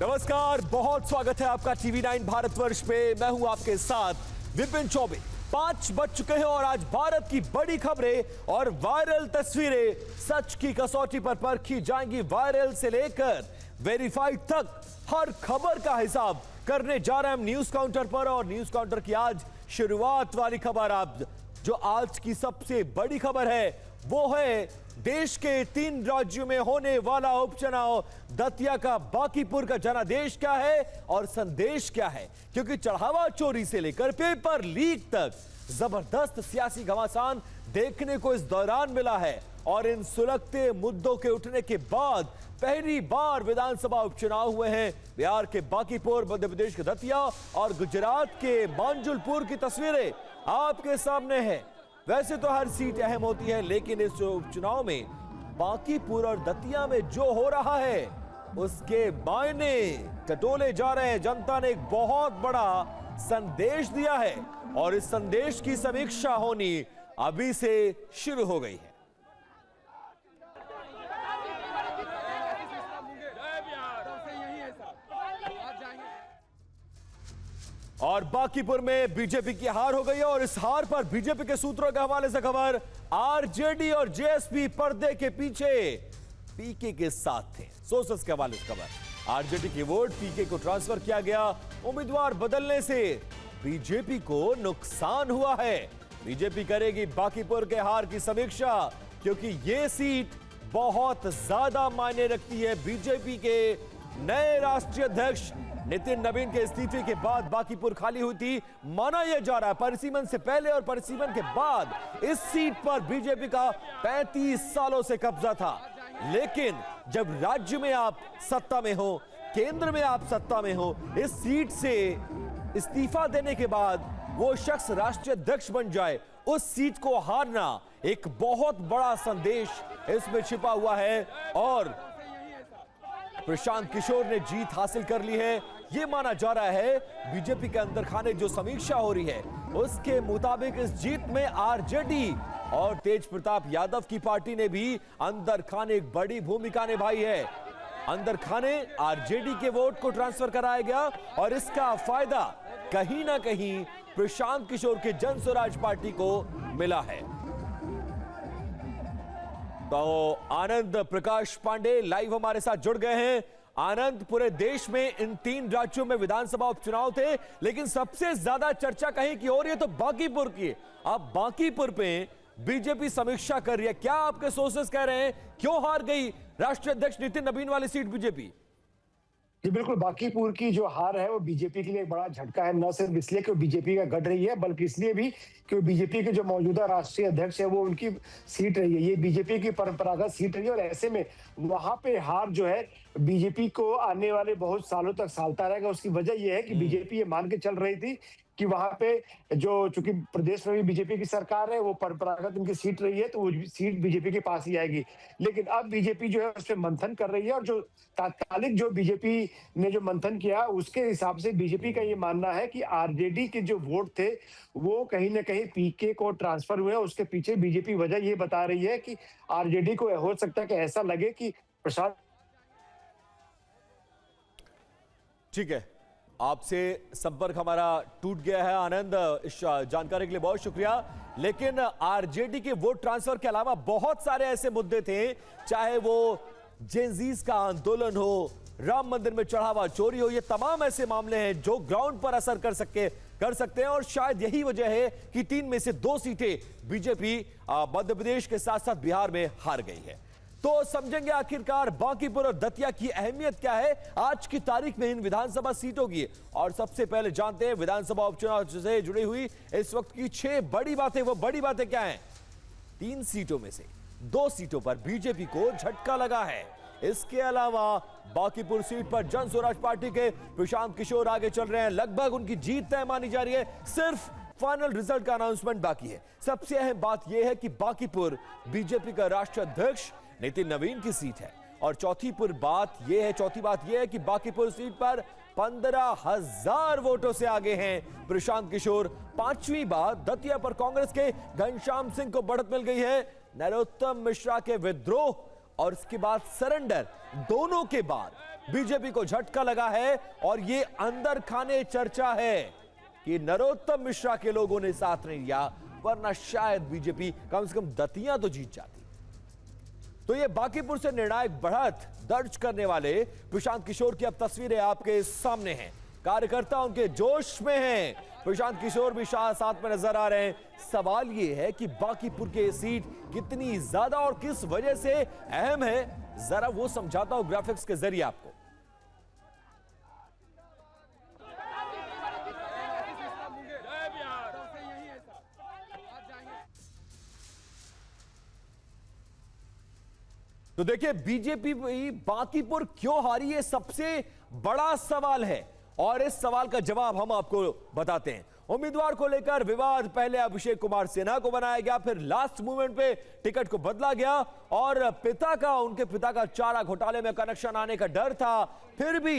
नमस्कार, बहुत स्वागत है आपका टीवी 9 भारतवर्ष पे। मैं हूं आपके साथ विपिन चौबे। 5 बज चुके हैं और आज भारत की बड़ी खबरें और वायरल तस्वीरें सच की कसौटी पर परखी जाएंगी। वायरल से लेकर वेरीफाइड तक हर खबर का हिसाब करने जा रहे हैं हम न्यूज काउंटर पर। और न्यूज काउंटर की आज शुरुआत वाली खबर, आप जो आज की सबसे बड़ी खबर है वो है देश के 3 राज्यों में होने वाला उपचुनाव। दतिया का बांकीपुर का जनादेश क्या है और संदेश क्या है, क्योंकि चढ़ावा चोरी से लेकर पेपर लीक तक जबरदस्त सियासी घमासान देखने को इस दौरान मिला है। और इन सुलगते मुद्दों के उठने के बाद पहली बार विधानसभा उपचुनाव हुए हैं। बिहार के बांकीपुर, मध्य प्रदेश के दतिया और गुजरात के मांजुलपुर की तस्वीरें आपके सामने हैं। वैसे तो हर सीट अहम होती है, लेकिन इस उपचुनाव में बांकीपुर और दतिया में जो हो रहा है उसके मायने टटोले जा रहे हैं। जनता ने एक बहुत बड़ा संदेश दिया है और इस संदेश की समीक्षा होनी अभी से शुरू हो गई है। और बांकीपुर में बीजेपी की हार हो गई है और इस हार पर बीजेपी के सूत्रों के हवाले से खबर, आरजेडी और जेएसपी पर्दे के पीछे पीके के साथ थे। सोर्सेस के हवाले से खबर, आरजेडी की वोट पीके को ट्रांसफर किया गया। उम्मीदवार बदलने से बीजेपी को नुकसान हुआ है। बीजेपी करेगी बांकीपुर के हार की समीक्षा, क्योंकि यह सीट बहुत ज्यादा मायने रखती है। बीजेपी के नए राष्ट्रीय अध्यक्ष नितिन नवीन के इस्तीफे के बाद बांकीपुर खाली हुई थी। माना यह जा रहा है परिसीमन से पहले और परिसीमन के बाद इस सीट पर बीजेपी का 35 सालों से कब्जा था। लेकिन जब राज्य में आप सत्ता में हो, केंद्र में आप सत्ता में हो, इस सीट से इस्तीफा देने के बाद वो शख्स राष्ट्रीय अध्यक्ष बन जाए, उस सीट को हारना एक बहुत बड़ा संदेश इसमें छिपा हुआ है। और प्रशांत किशोर ने जीत हासिल कर ली है। यह माना जा रहा है, बीजेपी के अंदर खाने जो समीक्षा हो रही है उसके मुताबिक इस जीत में आरजेडी और तेज प्रताप यादव की पार्टी ने भी अंदर खाने एक बड़ी भूमिका निभाई है। अंदर खाने आरजेडी के वोट को ट्रांसफर कराया गया और इसका फायदा कहीं ना कहीं प्रशांत किशोर के जन स्वराज पार्टी को मिला है। तो आनंद प्रकाश पांडे लाइव हमारे साथ जुड़ गए हैं। आनंद, पूरे देश में इन 3 राज्यों में विधानसभा उपचुनाव थे, लेकिन सबसे ज्यादा चर्चा कहीं की हो रही है तो बांकीपुर की। अब बांकीपुर पे बीजेपी समीक्षा कर रही है। क्या आपके सोर्सेस कह रहे हैं, क्यों हार गई राष्ट्रीय अध्यक्ष नितिन नवीन वाली सीट बीजेपी? जी बिल्कुल, बांकीपुर की जो हार है वो बीजेपी के लिए एक बड़ा झटका है। न सिर्फ इसलिए कि बीजेपी का गढ़ रही है, बल्कि इसलिए भी कि बीजेपी के जो मौजूदा राष्ट्रीय अध्यक्ष है वो उनकी सीट रही है। ये बीजेपी की परंपरागत सीट रही है और ऐसे में वहां पे हार जो है बीजेपी को आने वाले बहुत सालों तक सालता रहेगा। उसकी वजह यह है कि बीजेपी ये मान के चल रही थी कि वहां पे जो चूंकि प्रदेश में भी बीजेपी की सरकार है, वो परंपरागत उनकी सीट रही है, तो वो सीट बीजेपी के पास ही आएगी। लेकिन अब बीजेपी जो है उस पर मंथन कर रही है और जो तात्कालिक जो बीजेपी ने जो मंथन किया उसके हिसाब से बीजेपी का ये मानना है कि आरजेडी के जो वोट थे वो कहीं ना कहीं पीके को ट्रांसफर हुए। उसके पीछे बीजेपी वजह ये बता रही है कि आरजेडी को हो सकता है कि ऐसा लगे कि प्रसाद। ठीक है, आपसे संपर्क हमारा टूट गया है आनंद। इस जानकारी के लिए बहुत शुक्रिया। लेकिन आरजेडी के वोट ट्रांसफर के अलावा बहुत सारे ऐसे मुद्दे थे, चाहे वो जेनजीज का आंदोलन हो, राम मंदिर में चढ़ावा चोरी हो, ये तमाम ऐसे मामले हैं जो ग्राउंड पर असर कर सकते हैं। और शायद यही वजह है कि 3 में से 2 सीटें बीजेपी मध्य प्रदेश के साथ साथ बिहार में हार गई है। तो समझेंगे आखिरकार बांकीपुर और दतिया की अहमियत क्या है आज की तारीख में इन विधानसभा सीटों की। और सबसे पहले जानते हैं विधानसभा उपचुनाव से जुड़ी हुई इस वक्त की 6 बड़ी बातें। वो बड़ी बातें क्या हैं? 3 सीटों में से 2 सीटों पर बीजेपी को झटका लगा है। इसके अलावा बांकीपुर सीट पर जन स्वराज पार्टी के प्रशांत किशोर आगे चल रहे हैं। लगभग उनकी जीत तय मानी जा रही है, सिर्फ फाइनल रिजल्ट का अनाउंसमेंट बाकी है। सबसे अहम बात यह है कि बांकीपुर बीजेपी का राष्ट्रीय अध्यक्ष नितिन नवीन की सीट है। और चौथी बात यह है कि बांकीपुर सीट पर 15,000 वोटों से आगे हैं प्रशांत किशोर। 5वीं बार दतिया पर कांग्रेस के घनश्याम सिंह को बढ़त मिल गई है। नरोत्तम मिश्रा के विद्रोह और उसके बाद सरेंडर, दोनों के बाद बीजेपी को झटका लगा है। और ये अंदर खाने चर्चा है कि नरोत्तम मिश्रा के लोगों ने साथ नहीं दिया, वरना शायद बीजेपी कम से कम दतिया तो जीत जाती। तो ये बांकीपुर से निर्णायक बढ़त दर्ज करने वाले प्रशांत किशोर की अब तस्वीरें आपके सामने हैं। कार्यकर्ता उनके जोश में हैं। प्रशांत किशोर भी साथ में नजर आ रहे हैं। सवाल ये है कि बांकीपुर की सीट कितनी ज्यादा और किस वजह से अहम है, जरा वो समझाता हूं ग्राफिक्स के जरिए आपको। तो देखिए, बीजेपी बांकीपुर क्यों हारी, ये सबसे बड़ा सवाल है और इस सवाल का जवाब हम आपको बताते हैं। उम्मीदवार को लेकर विवाद, पहले अभिषेक कुमार सिन्हा को बनाया गया, फिर लास्ट मोमेंट पे टिकट को बदला गया और उनके पिता का चारा घोटाले में कनेक्शन आने का डर था, फिर भी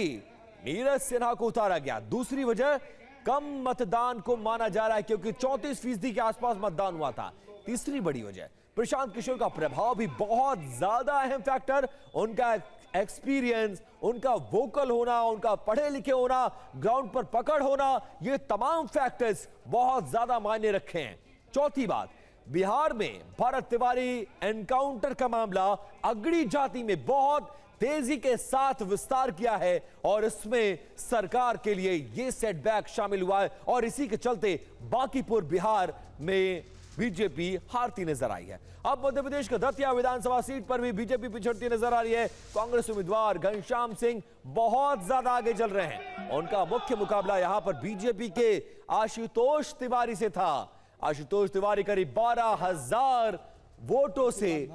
नीरज सिन्हा को उतारा गया। दूसरी वजह कम मतदान को माना जा रहा है क्योंकि 34% के आसपास मतदान हुआ था। तीसरी बड़ी वजह प्रशांत किशोर का प्रभाव भी बहुत ज्यादा अहम फैक्टर, उनका एक्सपीरियंस, उनका वोकल होना, उनका पढ़े लिखे होना, ग्राउंड पर पकड़ होना, ये तमाम फैक्टर्स बहुत ज्यादा मायने रखे हैं। चौथी बात, बिहार में भरत तिवारी एनकाउंटर का मामला अगड़ी जाति में बहुत तेजी के साथ विस्तार किया है और इसमें सरकार के लिए यह सेटबैक शामिल हुआ है और इसी के चलते बांकीपुर बिहार में बीजेपी हारती नजर आई है। अब मध्य प्रदेश के दतिया विधानसभा सीट पर भी बीजेपी पिछड़ती नजर आ रही है। कांग्रेस उम्मीदवार घनश्याम सिंह बहुत ज्यादा आगे चल रहे हैं। उनका मुख्य मुकाबला यहां पर बीजेपी के आशुतोष तिवारी से था। आशुतोष तिवारी करीब 12,000 वोटों से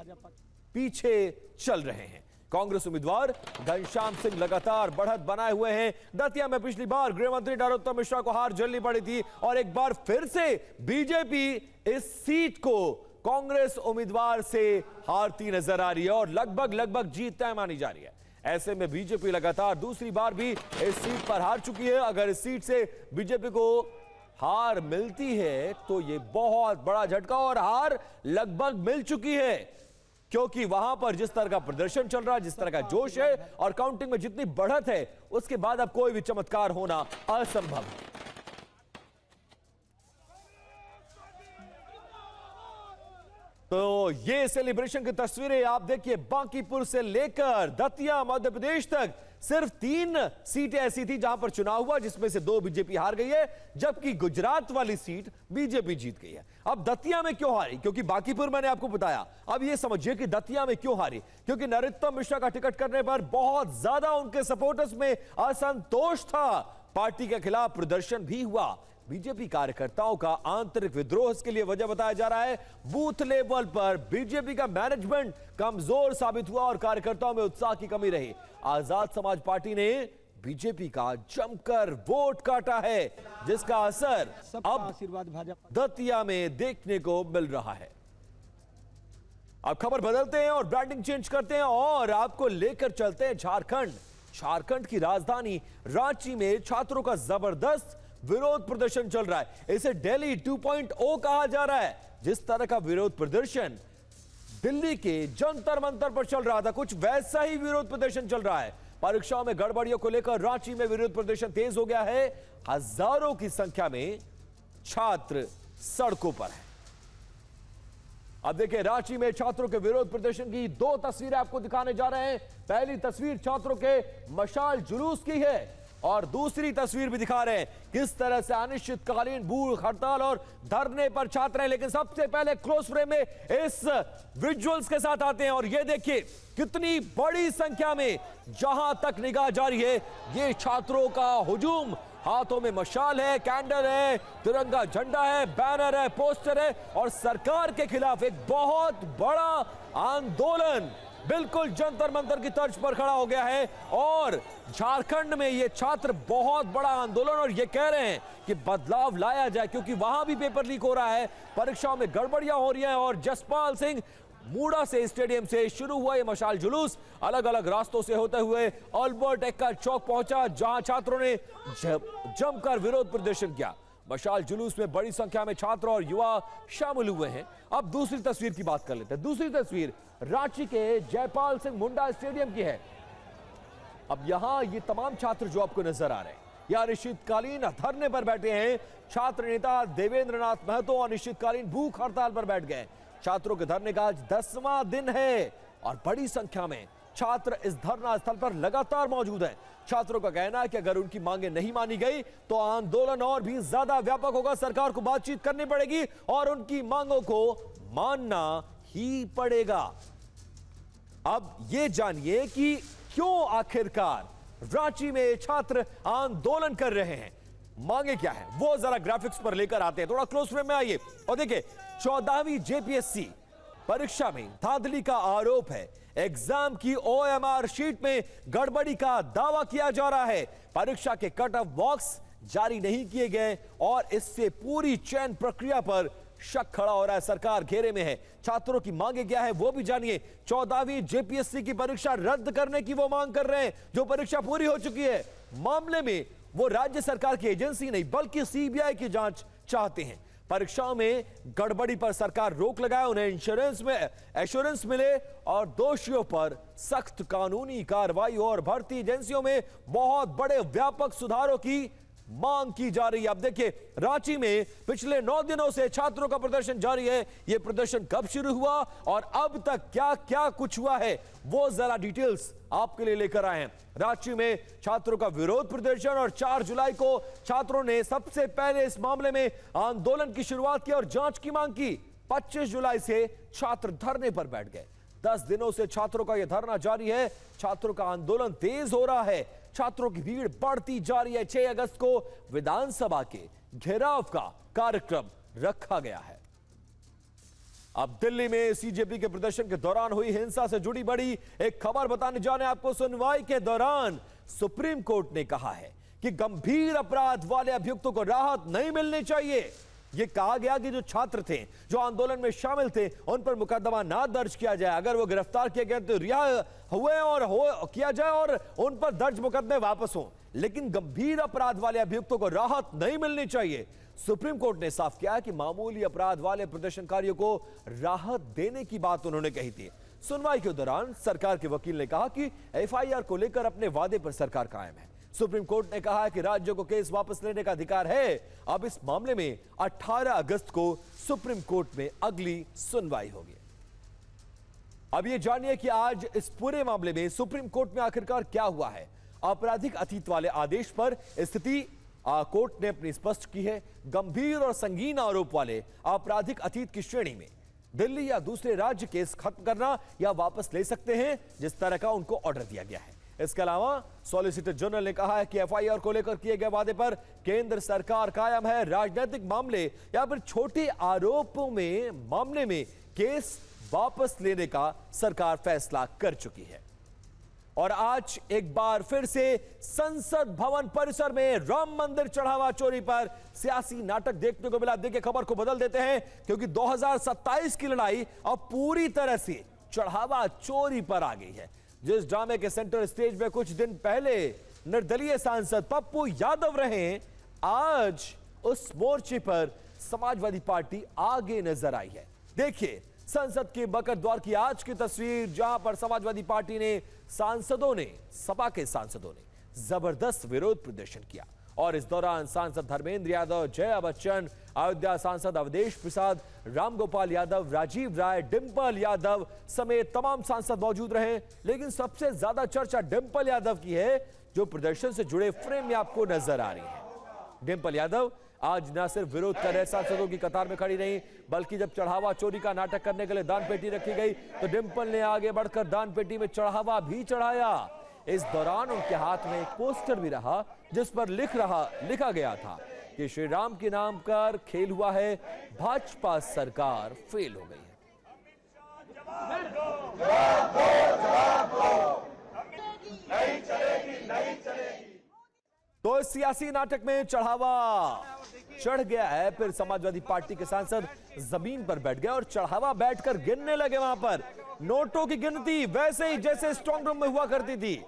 पीछे चल रहे हैं। कांग्रेस उम्मीदवार घनश्याम सिंह लगातार बढ़त बनाए हुए हैं। दतिया में पिछली बार गृह मंत्री नरोत्तम मिश्रा को हार झेलनी पड़ी थी और एक बार फिर से बीजेपी इस सीट को कांग्रेस उम्मीदवार से हारती नजर आ रही है और लगभग जीत तय मानी जा रही है। ऐसे में बीजेपी लगातार दूसरी बार भी इस सीट पर हार चुकी है। अगर इस सीट से बीजेपी को हार मिलती है तो यह बहुत बड़ा झटका, और हार लगभग मिल चुकी है क्योंकि वहां पर जिस तरह का प्रदर्शन चल रहा है, जिस तरह का जोश है और काउंटिंग में जितनी बढ़त है, उसके बाद अब कोई भी चमत्कार होना असंभव है। तो ये सेलिब्रेशन की तस्वीरें आप देखिए। बांकीपुर से लेकर दतिया मध्य प्रदेश तक सिर्फ 3 सीटें ऐसी थी जहां पर चुनाव हुआ जिसमें से 2 बीजेपी हार गई है, जबकि गुजरात वाली सीट बीजेपी जीत गई है। अब दतिया में क्यों हारी, क्योंकि बांकीपुर मैंने आपको बताया। अब ये समझिए कि दतिया में क्यों हारी, क्योंकि नरोत्तम मिश्रा का टिकट करने पर बहुत ज्यादा उनके सपोर्टर्स में असंतोष था। पार्टी के खिलाफ प्रदर्शन भी हुआ। बीजेपी कार्यकर्ताओं का आंतरिक विद्रोह इसके लिए वजह बताया जा रहा है। बूथ लेवल पर बीजेपी का मैनेजमेंट कमजोर साबित हुआ और कार्यकर्ताओं में उत्साह की कमी रही। आजाद समाज पार्टी ने बीजेपी का जमकर वोट काटा है, जिसका असर अब दतिया में देखने को मिल रहा है। अब खबर बदलते हैं और ब्रांडिंग चेंज करते हैं और आपको लेकर चलते हैं झारखंड। झारखंड की राजधानी रांची में छात्रों का जबरदस्त विरोध प्रदर्शन चल रहा है। इसे दिल्ली 2.0 कहा जा रहा है। जिस तरह का विरोध प्रदर्शन दिल्ली के जंतर मंतर पर चल रहा था, कुछ वैसा ही विरोध प्रदर्शन चल रहा है। परीक्षाओं में गड़बड़ियों को लेकर रांची में विरोध प्रदर्शन तेज हो गया है। हजारों की संख्या में छात्र सड़कों पर हैं। अब देखिए, रांची में छात्रों के विरोध प्रदर्शन की 2 तस्वीरें आपको दिखाने जा रहे हैं। पहली तस्वीर छात्रों के मशाल जुलूस की है और दूसरी तस्वीर भी दिखा रहे हैं किस तरह से अनिश्चितकालीन भूख हड़ताल और धरने पर छात्र हैं। लेकिन सबसे पहले क्लोज फ्रेम में इस विजुअल्स के साथ आते हैं और ये देखिए कितनी बड़ी संख्या में, जहां तक निगाह जारी है, ये छात्रों का हुजूम। हाथों में मशाल है, कैंडल है, तिरंगा झंडा है, बैनर है, पोस्टर है और सरकार के खिलाफ एक बहुत बड़ा आंदोलन बिल्कुल जंतर मंतर की तर्ज पर खड़ा हो गया है। और झारखंड में ये छात्र बहुत बड़ा आंदोलन, और ये कह रहे हैं कि बदलाव लाया जाए क्योंकि वहां भी पेपर लीक हो रहा है, परीक्षाओं में गड़बड़ियां हो रही हैं। और जसपाल सिंह मूडा से स्टेडियम से शुरू हुआ ये मशाल जुलूस अलग अलग रास्तों से होते हुए अल्बर्ट एक्का चौक पहुंचा, जहां छात्रों ने जमकर विरोध प्रदर्शन किया। मशाल जुलूस में बड़ी संख्या में छात्र और युवा शामिल हुए हैं। अब दूसरी तस्वीर की बात कर लेते हैं। दूसरी तस्वीर रांची के जयपाल सिंह मुंडा स्टेडियम की है। अब यहां ये तमाम छात्र जो आपको नजर आ रहे हैं, यह अनिश्चितकालीन धरने पर बैठे हैं। छात्र नेता देवेंद्र नाथ महतो अनिश्चितकालीन भूख हड़ताल पर बैठ गए। छात्रों के धरने का आज 10वां दिन है और बड़ी संख्या में छात्र इस धरना स्थल पर लगातार मौजूद हैं। छात्रों का कहना है कि अगर उनकी मांगें नहीं मानी गई तो आंदोलन और भी ज्यादा व्यापक होगा। सरकार को बातचीत करनी पड़ेगी और उनकी मांगों को मानना ही पड़ेगा। अब ये जानिए कि क्यों आखिरकार रांची में छात्र आंदोलन कर रहे हैं, मांगे क्या है, वो जरा ग्राफिक्स पर लेकर आते हैं। थोड़ा क्लोज फ्रेम में आइए और देखिए, 14वीं जेपीएससी परीक्षा में धांधली का आरोप है। एग्जाम की ओएमआर शीट में गड़बड़ी का दावा किया जा रहा है। परीक्षा के कट ऑफ बॉक्स जारी नहीं किए गए और इससे पूरी चयन प्रक्रिया पर शक खड़ा हो रहा है। सरकार घेरे में है। छात्रों की मांगे क्या है वो भी जानिए। 14वीं जेपीएससी की परीक्षा रद्द करने की वो मांग कर रहे हैं, जो परीक्षा पूरी हो चुकी है। मामले में वो राज्य सरकार की एजेंसी नहीं बल्कि सीबीआई की जांच चाहते हैं। परीक्षाओं में गड़बड़ी पर सरकार रोक लगाए, उन्हें एश्योरेंस मिले और दोषियों पर सख्त कानूनी कार्रवाई और भर्ती एजेंसियों में बहुत बड़े व्यापक सुधारों की मांग की जा रही है। अब देखिए, रांची में पिछले 9 दिनों से छात्रों का प्रदर्शन जारी है। यह प्रदर्शन कब शुरू हुआ और अब तक क्या क्या कुछ हुआ है, वो जरा डिटेल्स आपके लिए लेकर आए हैं। रांची में छात्रों का विरोध प्रदर्शन और 4 जुलाई को छात्रों ने सबसे पहले इस मामले में आंदोलन की शुरुआत की और जांच की मांग की। 25 जुलाई से छात्र धरने पर बैठ गए। 10 दिनों से छात्रों का यह धरना जारी है। छात्रों का आंदोलन तेज हो रहा है। छात्रों की भीड़ बढ़ती जा रही है। 6 अगस्त को विधानसभा के घेराव का कार्यक्रम रखा गया है। अब दिल्ली में सीजेपी के प्रदर्शन के दौरान हुई हिंसा से जुड़ी बड़ी एक खबर बताने जाने आपको। सुनवाई के दौरान सुप्रीम कोर्ट ने कहा है कि गंभीर अपराध वाले अभियुक्तों को राहत नहीं मिलनी चाहिए। यह कहा गया कि जो छात्र थे, जो आंदोलन में शामिल थे, उन पर मुकदमा ना दर्ज किया जाए। अगर वो गिरफ्तार किए गए तो रिहा हुए और किया जाए और उन पर दर्ज मुकदमे वापस हों, लेकिन गंभीर अपराध वाले अभियुक्तों को राहत नहीं मिलनी चाहिए। सुप्रीम कोर्ट ने साफ किया कि मामूली अपराध वाले प्रदर्शनकारियों को राहत देने की बात उन्होंने कही थी। सुनवाई के दौरान सरकार के वकील ने कहा कि एफआईआर को लेकर अपने वादे पर सरकार कायम है। सुप्रीम कोर्ट ने कहा है कि राज्यों को केस वापस लेने का अधिकार है। अब इस मामले में 18 अगस्त को सुप्रीम कोर्ट में अगली सुनवाई होगी। अब ये जानिए कि आज इस पूरे मामले में सुप्रीम कोर्ट में आखिरकार क्या हुआ है। आपराधिक अतीत वाले आदेश पर स्थिति कोर्ट ने अपनी स्पष्ट की है। गंभीर और संगीन आरोप वाले आपराधिक अतीत की श्रेणी में दिल्ली या दूसरे राज्य केस खत्म करना या वापस ले सकते हैं, जिस तरह का उनको ऑर्डर दिया गया है। इसके अलावा सॉलिसिटर जनरल ने कहा है कि एफआईआर को लेकर किए गए वादे पर केंद्र सरकार कायम है। राजनीतिक मामले या फिर छोटे आरोपों में मामले में केस वापस लेने का सरकार फैसला कर चुकी है। और आज एक बार फिर से संसद भवन परिसर में राम मंदिर चढ़ावा चोरी पर सियासी नाटक देखने को मिला। देखिए, खबर को बदल देते हैं क्योंकि 2027 की लड़ाई अब पूरी तरह से चढ़ावा चोरी पर आ गई है। जिस ड्रामे के सेंटर स्टेज में कुछ दिन पहले निर्दलीय सांसद पप्पू यादव रहे, आज उस मोर्चे पर समाजवादी पार्टी आगे नजर आई है। देखिए संसद के बकर द्वार की आज की तस्वीर, जहां पर समाजवादी पार्टी ने सपा के सांसदों ने जबरदस्त विरोध प्रदर्शन किया और इस दौरान सांसद धर्मेंद्र यादव, जया बच्चन, अयोध्या सांसद अवधेश प्रसाद, रामगोपाल यादव, राजीव राय, डिंपल यादव समेत तमाम सांसद मौजूद रहे। लेकिन सबसे ज्यादा चर्चा डिंपल यादव की है, जो प्रदर्शन से जुड़े फ्रेम में आपको नजर आ रही है। डिंपल यादव आज न सिर्फ विरोध कर रहे सांसदों की कतार में खड़ी नहीं, बल्कि जब चढ़ावा चोरी का नाटक करने के लिए दान पेटी रखी गई तो डिंपल ने आगे बढ़कर दान पेटी में चढ़ावा भी चढ़ाया। इस दौरान उनके हाथ में एक पोस्टर भी रहा जिस पर लिखा गया था कि श्री राम के नाम पर खेल हुआ है, भाजपा सरकार फेल हो गई है। तो इस सियासी नाटक में चढ़ावा चढ़ गया है। फिर समाजवादी पार्टी के सांसद जमीन पर बैठ गए और चढ़ावा बैठकर गिनने लगे। वहां पर नोटों की गिनती वैसे ही जैसे स्ट्रांग रूम में हुआ करती थी।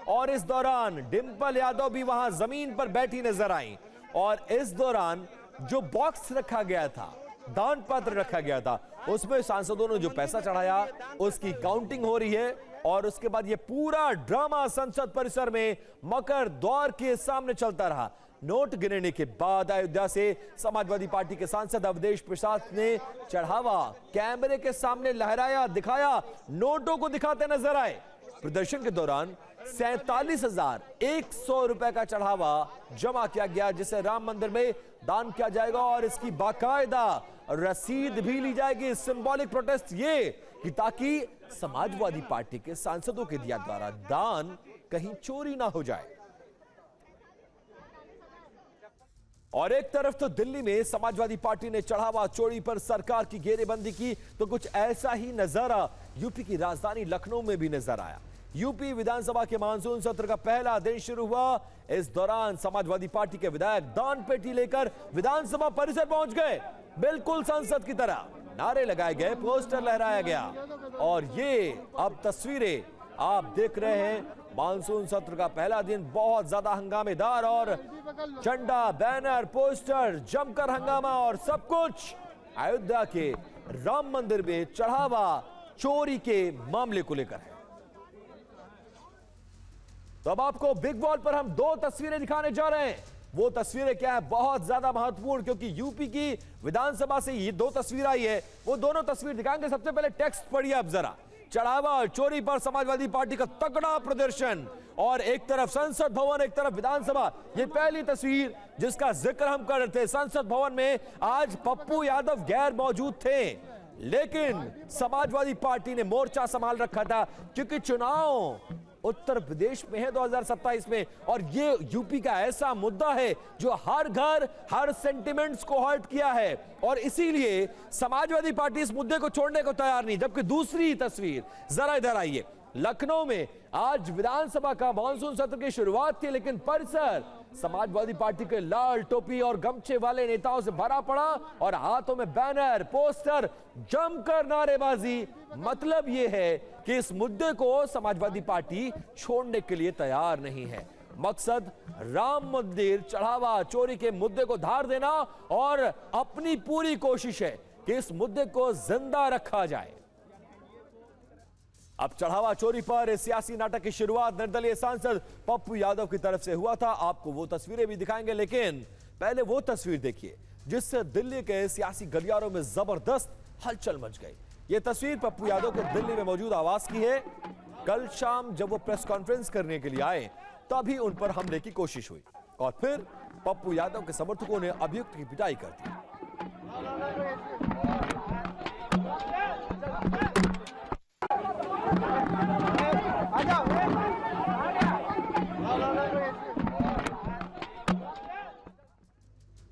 और इस दौरान डिंपल यादव भी वहां जमीन पर बैठी नजर आई। और इस दौरान जो बॉक्स रखा गया था, दान पत्र रखा गया था, उसमें सांसदों ने जो पैसा चढ़ाया उसकी काउंटिंग हो रही है और उसके बाद ये पूरा ड्रामा संसद परिसर में मकर द्वार के सामने चलता रहा। नोट गिनने के बाद अयोध्या से समाजवादी पार्टी के सांसद अवधेश प्रसाद ने चढ़ावा कैमरे के सामने लहराया, दिखाया, नोटों को दिखाते नजर आए। प्रदर्शन के दौरान 47,100 रुपए का चढ़ावा जमा किया गया, जिसे राम मंदिर में दान किया जाएगा और इसकी बाकायदा रसीद भी ली जाएगी। सिंबॉलिक प्रोटेस्ट ये कि ताकि समाजवादी पार्टी के सांसदों के दिया द्वारा दान कहीं चोरी ना हो जाए। और एक तरफ तो दिल्ली में समाजवादी पार्टी ने चढ़ावा चोरी पर सरकार की घेरेबंदी की, तो कुछ ऐसा ही नजारा यूपी की राजधानी लखनऊ में भी नजर आया। यूपी विधानसभा के मानसून सत्र का पहला दिन शुरू हुआ। इस दौरान समाजवादी पार्टी के विधायक दान पेटी लेकर विधानसभा परिसर पहुंच गए। बिल्कुल संसद की तरह नारे लगाए गए, पोस्टर लहराया गया और ये अब तस्वीरें आप देख रहे हैं। मानसून सत्र का पहला दिन बहुत ज्यादा हंगामेदार और झंडा, बैनर, पोस्टर, जमकर हंगामा और सब कुछ अयोध्या के राम मंदिर में चढ़ावा चोरी के मामले को लेकर है। तो अब आपको बिग वॉल पर हम दो तस्वीरें दिखाने जा रहे हैं। वो तस्वीरें क्या है, बहुत ज्यादा महत्वपूर्ण, क्योंकि यूपी की विधानसभा से ये दो तस्वीर आई है। वो दोनों तस्वीर दिखाएंगे। सबसे पहले टेक्स्ट पढ़िए अब जरा। चढ़ावा और चोरी पर समाजवादी पार्टी का तगड़ा प्रदर्शन, और एक तरफ संसद भवन, एक तरफ विधानसभा। ये पहली तस्वीर जिसका जिक्र हम कर रहे थे। संसद भवन में आज पप्पू यादव गैर मौजूद थे, लेकिन समाजवादी पार्टी ने मोर्चा संभाल रखा था, क्योंकि चुनाव उत्तर प्रदेश में है 2027 में, और ये यूपी का ऐसा मुद्दा है जो हर घर, हर सेंटिमेंट्स को हर्ट किया है, और इसीलिए समाजवादी पार्टी इस मुद्दे को छोड़ने को तैयार नहीं। जबकि दूसरी तस्वीर जरा इधर आइए। लखनऊ में आज विधानसभा का मानसून सत्र की शुरुआत थी, लेकिन परिसर समाजवादी पार्टी के लाल टोपी और गमछे वाले नेताओं से भरा पड़ा और हाथों में बैनर, पोस्टर, जमकर नारेबाजी। मतलब यह है कि इस मुद्दे को समाजवादी पार्टी छोड़ने के लिए तैयार नहीं है। मकसद राम मंदिर चढ़ावा चोरी के मुद्दे को धार देना, और अपनी पूरी कोशिश है कि इस मुद्दे को जिंदा रखा जाए। अब चढ़ावा चोरी पर सियासी नाटक की शुरुआत निर्दलीय सांसद पप्पू यादव की तरफ से हुआ था। आपको वो तस्वीरें भी दिखाएंगे, लेकिन पहले वो तस्वीर देखिए जिससे दिल्ली के सियासी गलियारों में जबरदस्त हलचल मच गई। ये तस्वीर पप्पू यादव के दिल्ली में मौजूद आवास की है। कल शाम जब वो प्रेस कॉन्फ्रेंस करने के लिए आए, तभी उन पर हमले की कोशिश हुई और फिर पप्पू यादव के समर्थकों ने अभियुक्त की पिटाई कर दी।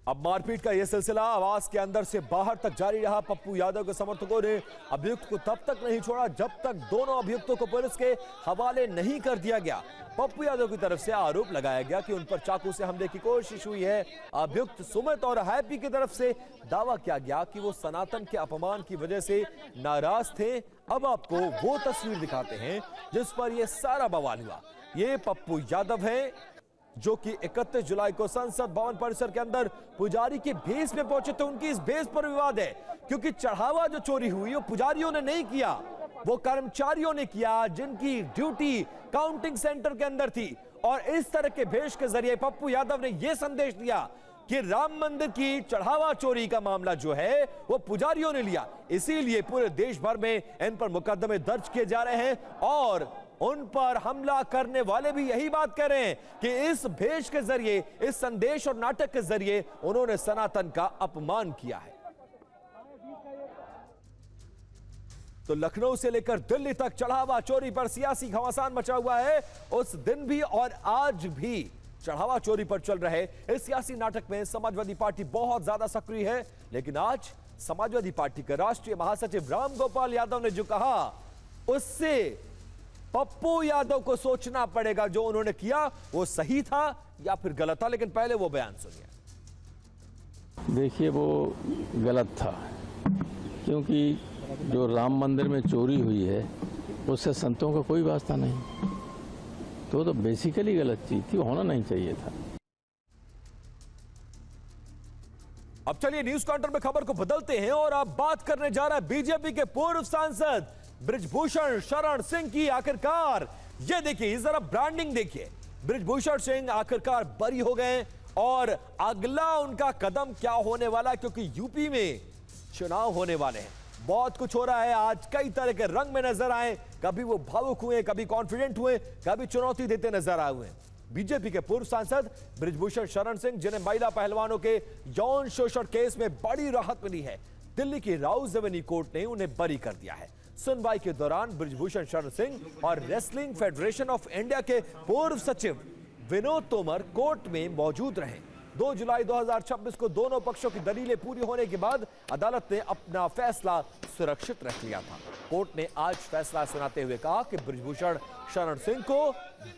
अब मारपीट का यह सिलसिला आवास के अंदर से बाहर तक जारी रहा। पप्पू यादव के समर्थकों ने अभियुक्त को तब तक नहीं छोड़ा जब तक दोनों अभियुक्तों को पुलिस के हवाले नहीं कर दिया गया। पप्पू यादव की तरफ से आरोप लगाया गया कि उन पर चाकू से हमले की कोशिश हुई है। अभियुक्त सुमित और हैप्पी की तरफ से दावा किया गया कि वो सनातन के अपमान की वजह से नाराज थे। अब आपको वो तस्वीर दिखाते हैं जिस पर यह सारा बवाल हुआ। ये पप्पू यादव है जो कि 31 जुलाई को संसद भवन परिसर के अंदर पुजारी के भेष में पहुंचे थे। उनकी इस भेष पर विवाद है, क्योंकि चढ़ावा जो चोरी हुई वो पुजारियों ने नहीं किया, वो कर्मचारियों ने किया जिनकी ड्यूटी काउंटिंग सेंटर के अंदर थी। और इस तरह के भेष के जरिए पप्पू यादव ने यह संदेश दिया कि राम मंदिर की चढ़ावा चोरी का मामला जो है वो पुजारियों ने लिया, इसीलिए पूरे देश भर में इन पर मुकदमे दर्ज किए जा रहे हैं। और उन पर हमला करने वाले भी यही बात कह रहे हैं कि इस भेष के जरिए, इस संदेश और नाटक के जरिए उन्होंने सनातन का अपमान किया है। तो लखनऊ से लेकर दिल्ली तक चढ़ावा चोरी पर सियासी घमासान मचा हुआ है। उस दिन भी और आज भी चढ़ावा चोरी पर चल रहे इस सियासी नाटक में समाजवादी पार्टी बहुत ज्यादा सक्रिय है। लेकिन आज समाजवादी पार्टी के राष्ट्रीय महासचिव राम गोपाल यादव ने जो कहा, उससे पप्पू यादव को सोचना पड़ेगा जो उन्होंने किया वो सही था या फिर गलत था। लेकिन पहले वो बयान सुनिए। देखिए, वो गलत था, क्योंकि जो राम मंदिर में चोरी हुई है उससे संतों का कोई वास्ता नहीं, तो बेसिकली गलत चीज थी, होना नहीं चाहिए था। अब चलिए न्यूज काउंटर में खबर को बदलते हैं और अब बात करने जा रहा है बीजेपी के पूर्व सांसद बृजभूषण शरण सिंह की। आखिरकार ये देखिए, जरा ब्रांडिंग देखिए, बृजभूषण सिंह आखिरकार बरी हो गए और अगला उनका कदम क्या होने वाला, क्योंकि यूपी में चुनाव होने वाले हैं, बहुत कुछ हो रहा है। आज कई तरह के रंग में नजर आए, कभी वो भावुक हुए, कभी कॉन्फिडेंट हुए, कभी चुनौती देते नजर आए हुए। बीजेपी के पूर्व सांसद बृजभूषण शरण सिंह, जिन्हें महिला पहलवानों के यौन शोषण केस में बड़ी राहत मिली है, दिल्ली की राउज एवेन्यू कोर्ट ने उन्हें बरी कर दिया है। सुनवाई के दौरान बृजभूषण शरण सिंह और रेसलिंग फेडरेशन ऑफ इंडिया के पूर्व सचिव विनोद तोमर कोर्ट में मौजूद रहे। 2 जुलाई 2026 को दोनों पक्षों की दलीलें पूरी होने के बाद अदालत ने अपना फैसला सुरक्षित रख लिया था। कोर्ट ने आज फैसला सुनाते हुए कहा कि बृजभूषण शरण सिंह को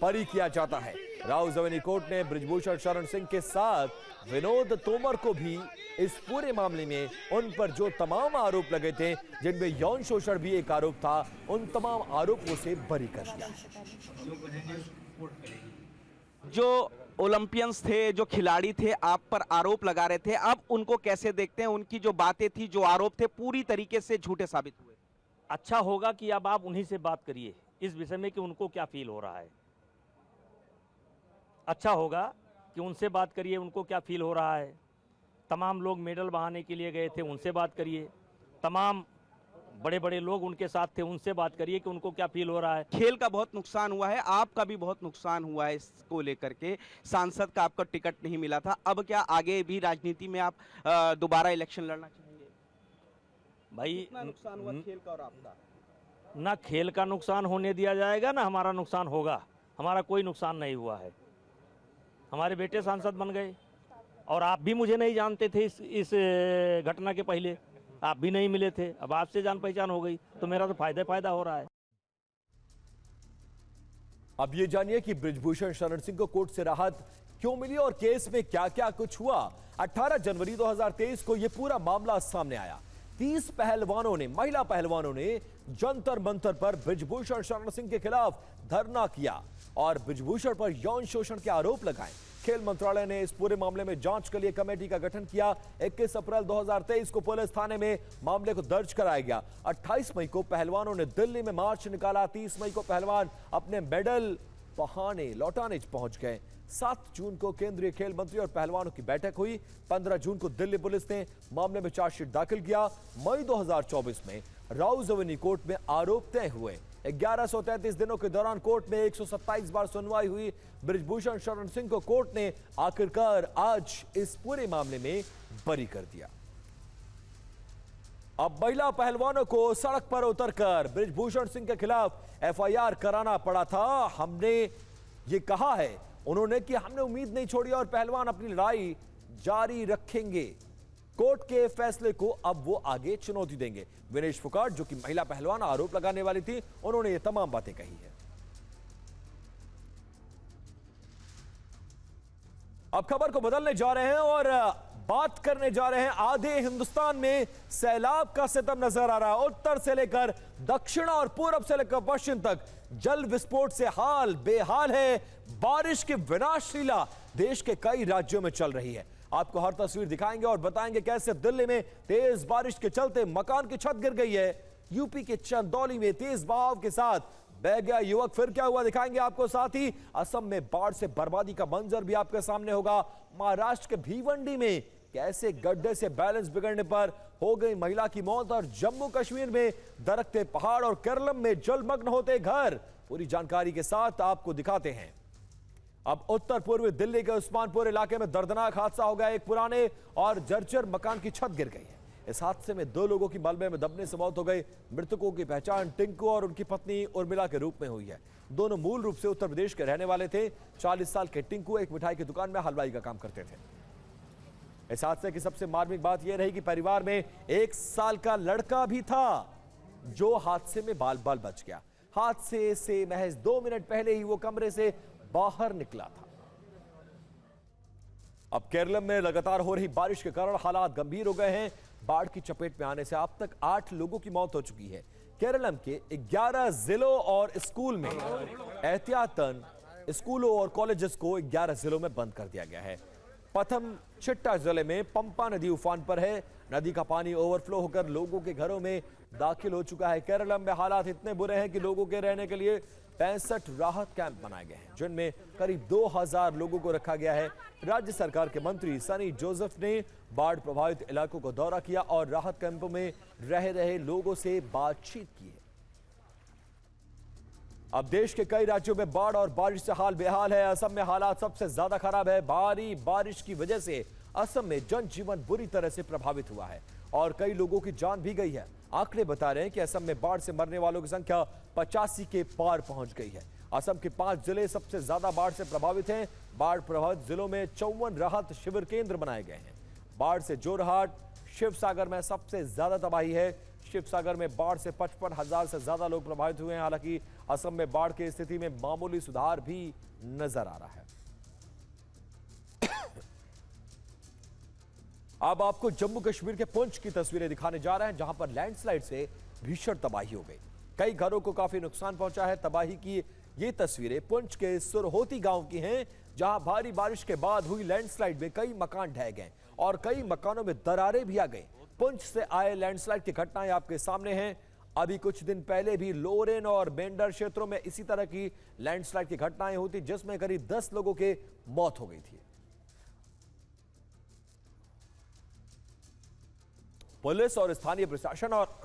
बरी किया जाता है। राउज एवेन्यू कोर्ट ने बृजभूषण शरण सिंह के साथ विनोद तोमर को भी इस पूरे मामले में उन पर जो तमाम आरोप लगे थे, जिनमें यौन शोषण भी एक आरोप था, उन तमाम आरोपों से बरी कर दिया। जो ओलंपियंस थे, जो खिलाड़ी थे, आप पर आरोप लगा रहे थे, अब उनको कैसे देखते हैं? उनकी जो बातें थी, जो आरोप थे, पूरी तरीके से झूठे साबित हुए। अच्छा होगा कि अब आप उन्हीं से बात करिए इस विषय में कि उनको क्या फील हो रहा है। अच्छा होगा कि उनसे बात करिए, उनको क्या फील हो रहा है। तमाम लोग मेडल बहाने के लिए गए थे, उनसे बात करिए। तमाम बड़े बड़े लोग उनके साथ थे, उनसे बात करिए कि उनको क्या फील हो रहा है। खेल का बहुत नुकसान हुआ है, आपका भी बहुत नुकसान हुआ है इसको लेकर के। सांसद का आपका टिकट नहीं मिला था, अब क्या आगे भी राजनीति में आप दोबारा इलेक्शन लड़ना चाहेंगे? भाई कितना नुकसान हुआ खेल का और आपका? ना खेल का नुकसान होने दिया जाएगा, ना हमारा नुकसान होगा। हमारा कोई नुकसान नहीं हुआ है। हमारे बेटे सांसद बन गए और आप भी मुझे नहीं जानते थे इस घटना के पहले, आप भी नहीं मिले थे। अब आपसे जान पहचान हो गई तो मेरा तो फायदा हो रहा है। अब ये जानिए कि बृजभूषण शरण सिंह को कोर्ट से राहत क्यों मिली और केस में क्या क्या कुछ हुआ। 18 जनवरी 2023 को यह पूरा मामला सामने आया। 30 पहलवानों ने, महिला पहलवानों ने जंतर मंतर पर बृजभूषण शरण सिंह के खिलाफ धरना किया और बृजभूषण पर यौन शोषण के आरोप लगाए। खेल मंत्रालय ने इस पूरे मामले में जांच के लिए कमेटी का गठन किया। 21 अप्रैल 2023 को पुलिस थाने में मामले को दर्ज कराया गया। 28 मई को पहलवानों ने दिल्ली में मार्च निकाला। 30 मई को पहलवान अपने मेडल बहाने लौटाने पहुंच गए। 7 जून को केंद्रीय खेल मंत्री और पहलवानों की बैठक हुई। 15 जून को दिल्ली पुलिस ने मामले में चार्जशीट दाखिल किया। मई 2024 में राउज एवेन्यू कोर्ट में आरोप तय हुए। 1133 दिनों के दौरान कोर्ट में 127 बार सुनवाई हुई। बृजभूषण शरण सिंह को कोर्ट ने आखिरकार आज इस पूरे मामले में बरी कर दिया। अब महिला पहलवानों को सड़क पर उतरकर बृजभूषण सिंह के खिलाफ एफआईआर कराना पड़ा था। हमने ये कहा है उन्होंने कि हमने उम्मीद नहीं छोड़ी और पहलवान अपनी लड़ाई जारी रखेंगे। कोर्ट के फैसले को अब वो आगे चुनौती देंगे। विनेश फोगाट, जो कि महिला पहलवान आरोप लगाने वाली थी, उन्होंने ये तमाम बातें कही है। अब खबर को बदलने जा रहे हैं और बात करने जा रहे हैं आधे हिंदुस्तान में सैलाब का सितम नजर आ रहा है। उत्तर से लेकर दक्षिण और पूरब से लेकर पश्चिम तक जल विस्फोट से हाल बेहाल है। बारिश की विनाशलीला देश के कई राज्यों में चल रही है। आपको हर तस्वीर दिखाएंगे और बताएंगे कैसे दिल्ली में तेज बारिश के चलते मकान की छत गिर गई है। यूपी के चंदौली में तेज बहाव के साथ बह गया युवक, फिर क्या हुआ दिखाएंगे आपको। साथ ही असम में बाढ़ से बर्बादी का मंजर भी आपके सामने होगा। महाराष्ट्र के भिवंडी में कैसे गड्ढे से बैलेंस बिगड़ने पर हो गई महिला की मौत और जम्मू कश्मीर में दरकते पहाड़ और केरलम में जलमग्न होते घर। पूरी जानकारी के साथ आपको दिखाते हैं। अब उत्तर पूर्वी दिल्ली के उस्मानपुर इलाके में दर्दनाक हादसा हो गया। एक पुराने और जर्जर मकान की छत गिर गई है। इस हादसे में 2 लोगों की मलबे में दबने से मौत हो गई। मृतकों की पहचान टिंकू और उनकी पत्नी उर्मिला के रूप में हुई है। दोनों मूल रूप से उत्तर प्रदेश के रहने वाले थे। 40 साल के टिंकू एक मिठाई की दुकान में हलवाई का काम करते थे। इस हादसे की सबसे मार्मिक बात यह रही कि परिवार में 1 साल का लड़का भी था जो हादसे में बाल बाल बच गया। हादसे से महज 2 मिनट पहले ही वो कमरे से बाहर निकला था। अब केरलम में लगातार हो रही बारिश के कारण हालात गंभीर हो गए हैं। बाढ़ की चपेट में आने से अब तक 8 लोगों की मौत हो चुकी है। केरलम के 11 जिलों और स्कूल में एहतियातन स्कूलों और कॉलेजेस को 11 जिलों में बंद कर दिया गया है। पथम चिट्टा जिले में पंपा नदी उफान पर है। नदी का पानी ओवरफ्लो होकर लोगों के घरों में दाखिल हो चुका है। केरल में हालात इतने बुरे हैं कि लोगों के रहने के लिए 65 राहत कैंप बनाए गए हैं, जिनमें करीब 2000 लोगों को रखा गया है। राज्य सरकार के मंत्री सनी जोसेफ ने बाढ़ प्रभावित इलाकों को दौरा किया और राहत कैंपों में रह रहे लोगों से बातचीत की है। अब देश के कई राज्यों में बाढ़ और बारिश से हाल बेहाल है। असम में हालात सबसे ज्यादा खराब है। भारी बारिश की वजह से असम में जनजीवन बुरी तरह से प्रभावित हुआ है और कई लोगों की जान भी गई है। आंकड़े बता रहे हैं कि असम में बाढ़ से मरने वालों की संख्या 85 के पार पहुंच गई है। असम के 5 जिले सबसे ज्यादा बाढ़ से प्रभावित हैं। बाढ़ प्रभावित जिलों में 54 राहत शिविर केंद्र बनाए गए हैं। बाढ़ से जोरहाट, शिवसागर में सबसे ज्यादा तबाही है। शिवसागर में बाढ़ से 55,000 से ज्यादा लोग प्रभावित हुए हैं। हालांकि असम में बाढ़ की स्थिति में मामूली सुधार भी नजर आ रहा है। अब आपको जम्मू कश्मीर के पुंछ की तस्वीरें दिखाने जा रहे हैं, जहां पर लैंडस्लाइड से भीषण तबाही हो गई। कई घरों को काफी नुकसान पहुंचा है। तबाही की ये तस्वीरें पुंछ के सुरहोती गांव की हैं, जहां भारी बारिश के बाद हुई लैंडस्लाइड में कई मकान ढह गए और कई मकानों में दरारें भी आ गई। पुंछ से आए लैंडस्लाइड की घटनाएं आपके सामने हैं। अभी कुछ दिन पहले भी लोरेन और मेंढर क्षेत्रों में इसी तरह की लैंडस्लाइड की घटनाएं होती, जिसमें करीब 10 लोगों की मौत हो गई थी। पुलिस और स्थानीय प्रशासन और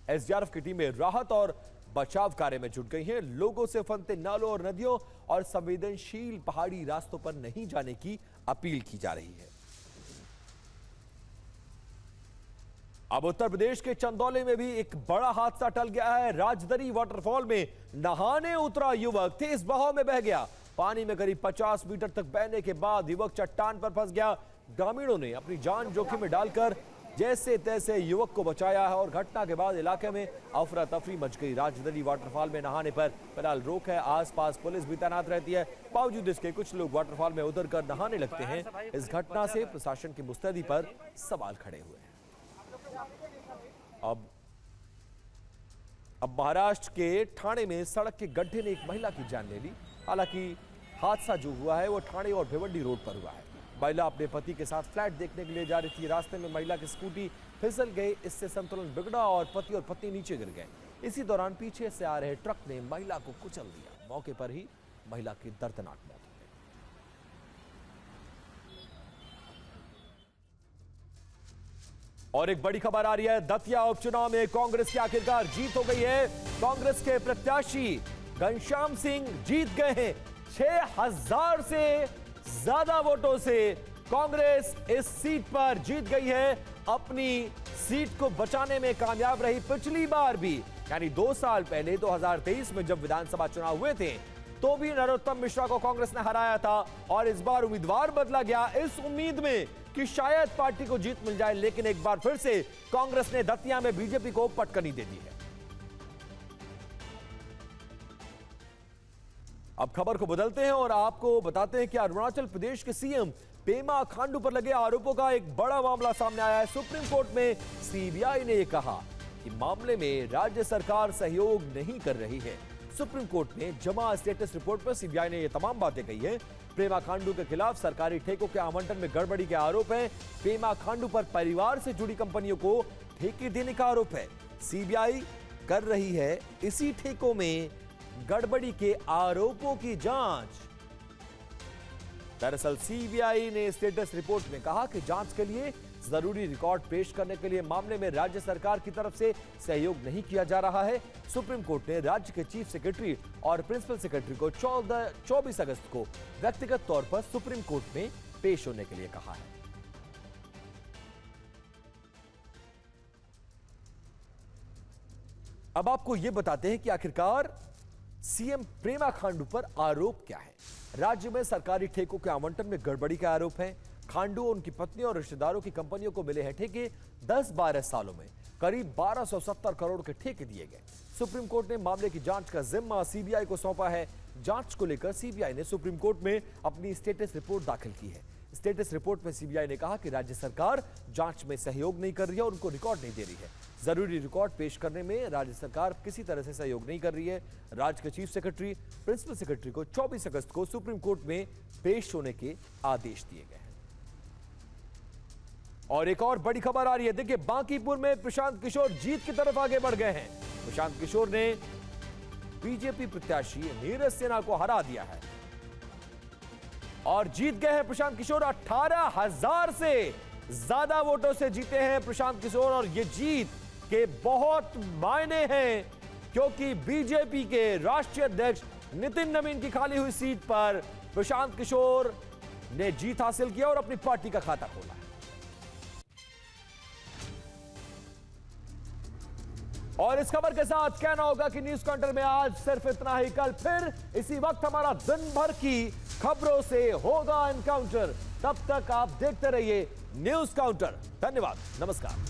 एसडीआरएफ की टीमें राहत और बचाव कार्य में जुट गई हैं। लोगों से फनते नालों और नदियों और संवेदनशील पहाड़ी रास्तों पर नहीं जाने की अपील की जा रही है। अब उत्तर प्रदेश के चंदौली में भी एक बड़ा हादसा टल गया है। राजदरी वाटरफॉल में नहाने उतरा युवक तेज बहाव में बह गया। पानी में करीब 50 मीटर तक बहने के बाद युवक चट्टान पर फंस गया। ग्रामीणों ने अपनी जान जोखिम में डालकर जैसे तैसे युवक को बचाया है और घटना के बाद इलाके में अफरा तफरी मच गई। राजदरी वाटरफॉल में नहाने पर फिलहाल रोक है। आसपास पुलिस भी तैनात रहती है। बावजूद इसके कुछ लोग वाटरफॉल में उतरकर नहाने लगते हैं। इस घटना से प्रशासन की मुस्तैदी पर सवाल खड़े हुए हैं। अब महाराष्ट्र के ठाणे में सड़क के गड्ढे ने एक महिला की जान ले ली। हालांकि हादसा जो हुआ है वो ठाणे और भिवंडी रोड पर हुआ है। महिला अपने पति के साथ फ्लैट देखने के लिए जा रही थी। रास्ते में महिला की स्कूटी फिसल गई। इससे संतुलन बिगड़ा और पति और पत्नी नीचे गिर गए। इसी दौरान पीछे से आ रहे ट्रक ने महिला को कुचल दिया। मौके पर ही महिला की दर्दनाक मौत हो गई। और एक बड़ी खबर आ रही है। दतिया उपचुनाव में कांग्रेस की आखिरकार जीत हो गई है। कांग्रेस के प्रत्याशी घनश्याम सिंह जीत गए हैं। 6000 से ज्यादा वोटों से कांग्रेस इस सीट पर जीत गई है। अपनी सीट को बचाने में कामयाब रही। पिछली बार भी यानी 2 साल पहले 2023 में जब विधानसभा चुनाव हुए थे तो भी नरोत्तम मिश्रा को कांग्रेस ने हराया था और इस बार उम्मीदवार बदला गया इस उम्मीद में कि शायद पार्टी को जीत मिल जाए। लेकिन एक बार फिर से कांग्रेस ने दतिया में बीजेपी को पटकनी दे दी है। अब खबर को बदलते हैं और आपको बताते हैं कि अरुणाचल प्रदेश के सीएम पेमा खांडू पर लगे आरोपों का एक बड़ा मामला सामने आया है। सुप्रीम कोर्ट में सीबीआई ने यह कहा कि मामले में राज्य सरकार सहयोग नहीं कर रही है। सुप्रीम कोर्ट में जमा स्टेटस रिपोर्ट पर सीबीआई ने यह तमाम बातें कही है। पेमा खांडू के खिलाफ सरकारी ठेकों के आवंटन में गड़बड़ी के आरोप हैं। पेमा खांडू पर परिवार से जुड़ी कंपनियों को ठेके देने का आरोप है। सीबीआई कर रही है इसी ठेकों में गड़बड़ी के आरोपों की जांच। दरअसल सीबीआई ने स्टेटस रिपोर्ट में कहा कि जांच के लिए जरूरी रिकॉर्ड पेश करने के लिए मामले में राज्य सरकार की तरफ से सहयोग नहीं किया जा रहा है। सुप्रीम कोर्ट ने राज्य के चीफ सेक्रेटरी और प्रिंसिपल सेक्रेटरी को 24 अगस्त को व्यक्तिगत तौर पर सुप्रीम कोर्ट में पेश होने के लिए कहा है। अब आपको यह बताते हैं कि आखिरकार सीएम पेमा खांडू पर आरोप क्या है। राज्य में सरकारी ठेकों के आवंटन में गड़बड़ी के आरोप हैं। खांडू और उनकी पत्नी और रिश्तेदारों की कंपनियों को मिले हैं ठेके। 10-12 सालों में करीब 1270 करोड़ के ठेके दिए गए। सुप्रीम कोर्ट ने मामले की जांच का जिम्मा सीबीआई को सौंपा है। जांच को लेकर सीबीआई ने सुप्रीम कोर्ट में अपनी स्टेटस रिपोर्ट दाखिल की है। स्टेटस रिपोर्ट में सीबीआई ने कहा कि राज्य सरकार जांच में सहयोग नहीं कर रही है और उनको रिकॉर्ड नहीं दे रही है। जरूरी रिकॉर्ड पेश करने में राज्य सरकार किसी तरह से सहयोग नहीं कर रही है। राज्य के चीफ सेक्रेटरी, प्रिंसिपल सेक्रेटरी को 24 अगस्त को सुप्रीम कोर्ट में पेश होने के आदेश दिए गए हैं। और एक और बड़ी खबर आ रही है, देखिए बांकीपुर में प्रशांत किशोर जीत की तरफ आगे बढ़ गए हैं। प्रशांत किशोर ने बीजेपी प्रत्याशी नीरज सिन्हा को हरा दिया है और जीत गए हैं प्रशांत किशोर। 18,000 से ज्यादा वोटों से जीते हैं प्रशांत किशोर और ये जीत के बहुत मायने हैं, क्योंकि बीजेपी के राष्ट्रीय अध्यक्ष नितिन नवीन की खाली हुई सीट पर प्रशांत किशोर ने जीत हासिल किया और अपनी पार्टी का खाता खोला है। और इस खबर के साथ कहना होगा कि न्यूज काउंटर में आज सिर्फ इतना ही। कल फिर इसी वक्त हमारा दिन भर की खबरों से होगा एनकाउंटर। तब तक आप देखते रहिए न्यूज काउंटर। धन्यवाद, नमस्कार।